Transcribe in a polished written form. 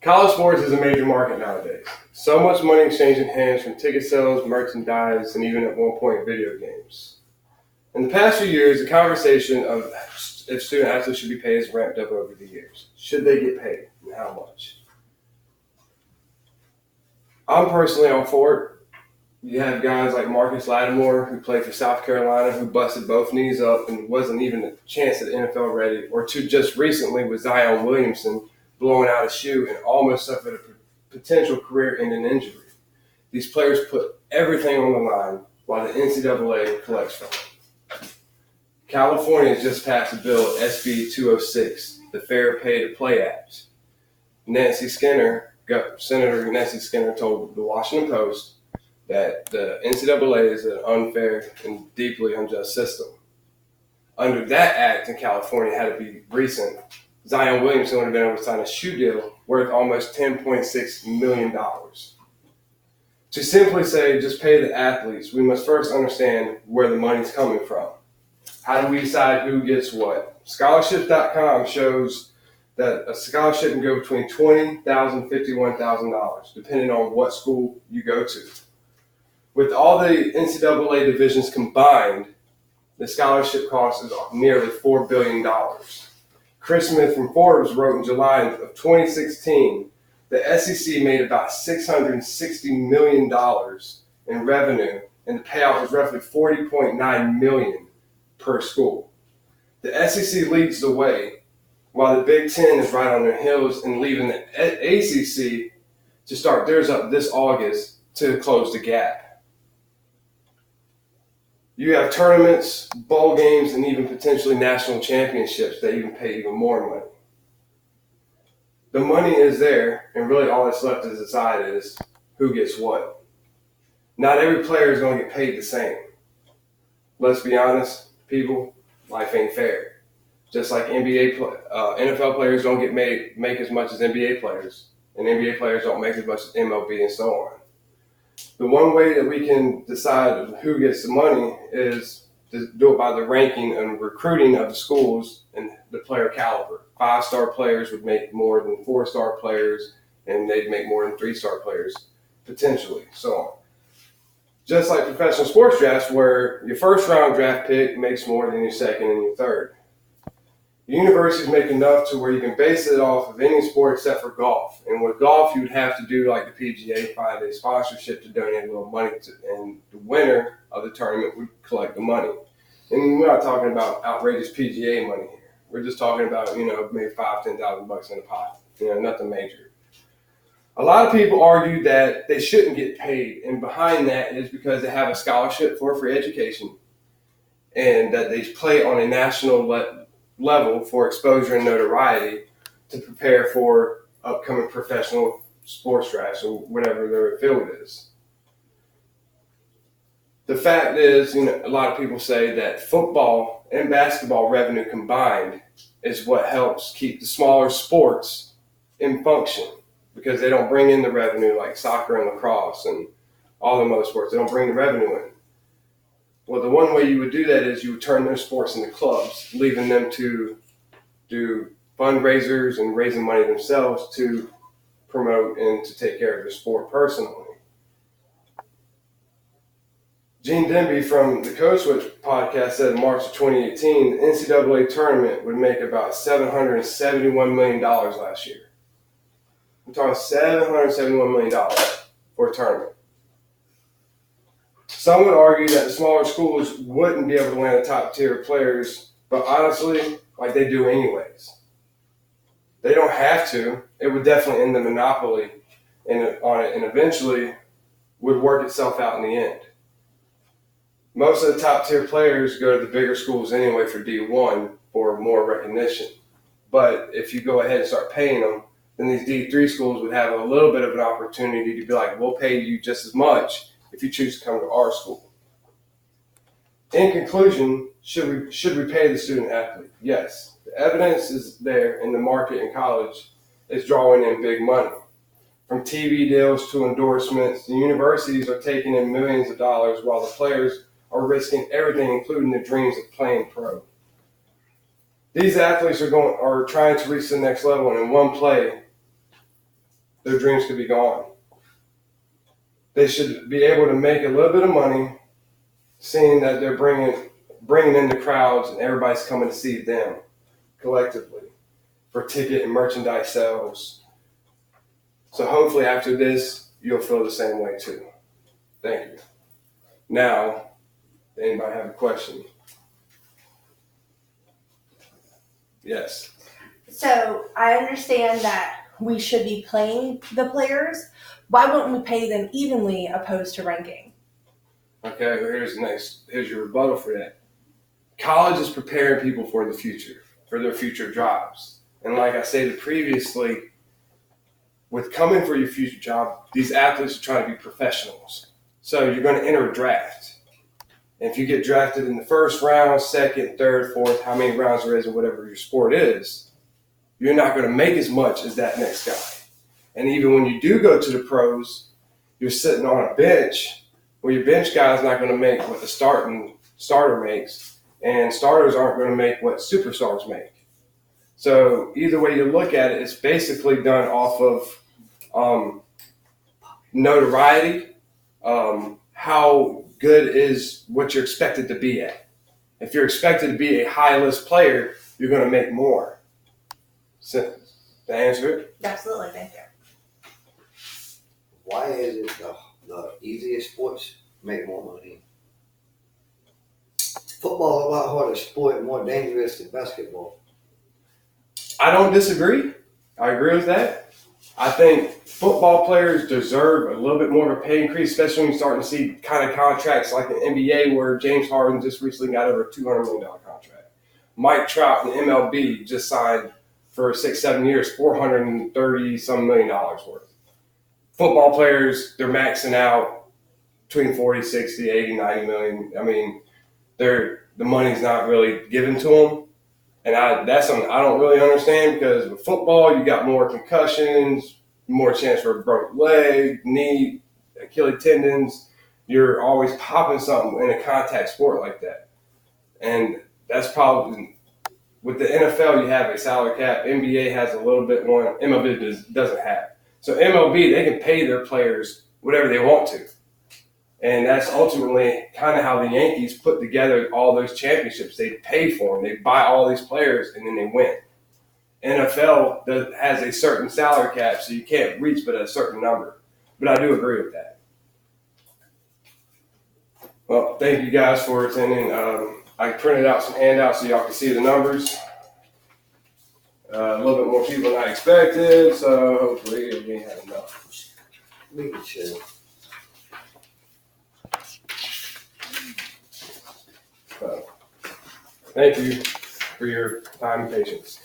College sports is a major market nowadays. So much money exchanging hands from ticket sales, merchandise, and even at one point video games. In the past few years, the conversation of if student athletes should be paid has ramped up over the years. Should they get paid and how much? I'm personally all for it. You have guys like Marcus Lattimore, who played for South Carolina, who busted both knees up and wasn't even a chance at NFL ready, or two just recently with Zion Williamson blowing out a shoe and almost suffered a potential career-ending injury. These players put everything on the line while the NCAA collects from them. California has just passed a bill, SB 206, the Fair Pay to Play Act. Senator Nancy Skinner told the Washington Post that the NCAA is an unfair and deeply unjust system. Under that act in California, had to be recent, Zion Williamson would have been able to sign a shoe deal worth almost $10.6 million. To simply say, just pay the athletes, we must first understand where the money's coming from. How do we decide who gets what? Scholarships.com shows that a scholarship can go between $20,000 and $51,000, depending on what school you go to. With all the NCAA divisions combined, the scholarship cost is nearly $4 billion. Chris Smith from Forbes wrote in July of 2016, the SEC made about $660 million in revenue, and the payout was roughly $40.9 million per school. The SEC leads the way, while the Big Ten is right on their heels and leaving the ACC to start theirs up this August to close the gap. You have tournaments, bowl games, and even potentially national championships that even pay even more money. The money is there, and really all that's left to decide is who gets what. Not every player is going to get paid the same. Let's be honest, people, life ain't fair. Just like NFL players don't make as much as NBA players, and NBA players don't make as much as MLB and so on. The one way that we can decide who gets the money is to do it by the ranking and recruiting of the schools and the player caliber. 5-star players would make more than 4-star players, and they'd make more than 3-star players, potentially, so on. Just like professional sports drafts, where your first-round draft pick makes more than your second and your third. Universities make enough to where you can base it off of any sport except for golf. And with golf, you would have to do like the PGA, find a sponsorship to donate a little money to, and the winner of the tournament would collect the money. And we're not talking about outrageous PGA money here. We're just talking about, maybe $5,000, $10,000 in a pot. Nothing major. A lot of people argue that they shouldn't get paid, and behind that is because they have a scholarship for free education and that they play on a national level for exposure and notoriety to prepare for upcoming professional sports drafts or whatever their field is. The fact is, a lot of people say that football and basketball revenue combined is what helps keep the smaller sports in function, because they don't bring in the revenue like soccer and lacrosse and all the other sports. They don't bring the revenue in. Well, the one way you would do that is you would turn those sports into clubs, leaving them to do fundraisers and raising money themselves to promote and to take care of their sport personally. Gene Demby from the Code Switch podcast said in March of 2018, the NCAA tournament would make about $771 million last year. I'm talking $771 million for a tournament. Some would argue that the smaller schools wouldn't be able to land the top tier players, but honestly, like they do anyways. They don't have to. It would definitely end the monopoly on it and eventually would work itself out in the end. Most of the top tier players go to the bigger schools anyway for D1 for more recognition. But if you go ahead and start paying them, then these D3 schools would have a little bit of an opportunity to be like, we'll pay you just as much if you choose to come to our school. In conclusion, should we pay the student athlete? Yes. The evidence is there, and the market in college is drawing in big money. From TV deals to endorsements, the universities are taking in millions of dollars while the players are risking everything, including their dreams of playing pro. These athletes are trying to reach the next level, and in one play, their dreams could be gone. They should be able to make a little bit of money, seeing that they're bringing in the crowds and everybody's coming to see them collectively for ticket and merchandise sales. So hopefully after this, you'll feel the same way too. Thank you. Now, anybody have a question? Yes. So I understand that we should be paying the players. Why wouldn't we pay them evenly opposed to ranking? Okay, here's your rebuttal for that. College is preparing people for the future, for their future jobs. And like I stated previously, with coming for your future job, these athletes are trying to be professionals. So you're going to enter a draft. And if you get drafted in the first round, second, third, fourth, how many rounds there is in whatever your sport is, you're not going to make as much as that next guy. And even when you do go to the pros, you're sitting on a bench where your bench guy is not going to make what the starter makes, and starters aren't going to make what superstars make. So either way you look at it, it's basically done off of notoriety, how good is what you're expected to be at. If you're expected to be a high-list player, you're going to make more. So, to answer it? Absolutely, thank you. Why is it the easiest sports make more money? Football is a lot harder sport, more dangerous than basketball. I don't disagree. I agree with that. I think football players deserve a little bit more of a pay increase, especially when you start to see kind of contracts like the NBA where James Harden just recently got over a $200 million contract. Mike Trout in MLB just signed for 6-7 years, $430-some million worth. Football players, they're maxing out between 40, 60, 80, 90 million. I mean, the money's not really given to them. And that's something I don't really understand, because with football, you got more concussions, more chance for a broken leg, knee, Achilles tendons. You're always popping something in a contact sport like that. And that's probably, with the NFL, you have a salary cap. NBA has a little bit more. MLB doesn't have. So MLB, they can pay their players whatever they want to. And that's ultimately kind of how the Yankees put together all those championships. They pay for them. They buy all these players, and then they win. NFL has a certain salary cap, so you can't reach but a certain number. But I do agree with that. Well, thank you guys for attending. I printed out some handouts so y'all can see the numbers. A little bit more people than I expected, so hopefully we have enough. We can chill. Thank you for your time and patience.